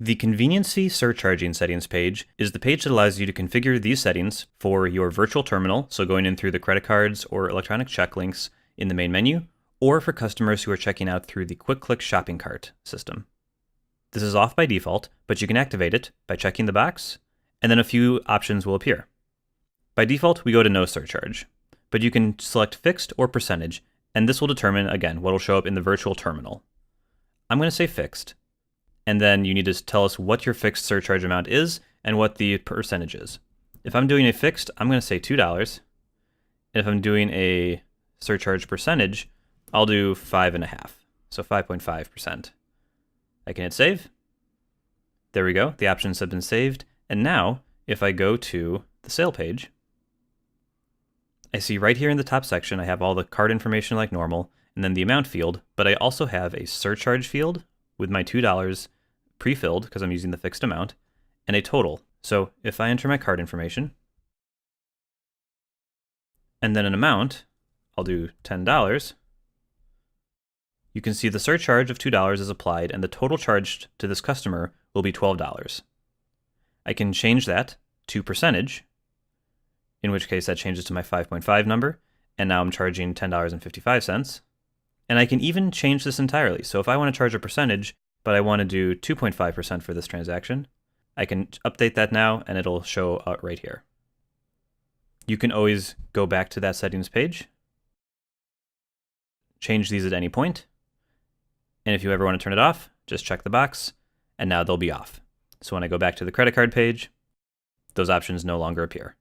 The Convenience Fee Surcharging Settings page is the page that allows you to configure these settings for your virtual terminal, so going in through the credit cards or electronic check links in the main menu, or for customers who are checking out through the QuickClick shopping cart system. This is off by default, but you can activate it by checking the box, and then a few options will appear. By default, we go to no surcharge, but you can select fixed or percentage, and this will determine, again, what will show up in the virtual terminal. I'm going to say fixed. And then you need to tell us what your fixed surcharge amount is and what the percentage is. If I'm doing a fixed, I'm going to say $2. And if I'm doing a surcharge percentage, I'll do 5.5, so 5.5%. I can hit save. There we go, the options have been saved. And now, if I go to the sale page, I see right here in the top section, I have all the card information like normal, and then the amount field, but I also have a surcharge field with my $2 pre-filled because I'm using the fixed amount, and a total. So if I enter my card information, and then an amount, I'll do $10, you can see the surcharge of $2 is applied and the total charged to this customer will be $12. I can change that to percentage, in which case that changes to my 5.5 number, and now I'm charging $10.55. And I can even change this entirely. So if I want to charge a percentage, but I want to do 2.5% for this transaction, I can update that now and it'll show right here. You can always go back to that settings page, change these at any point, and if you ever want to turn it off, just check the box, and now they'll be off. So when I go back to the credit card page, those options no longer appear.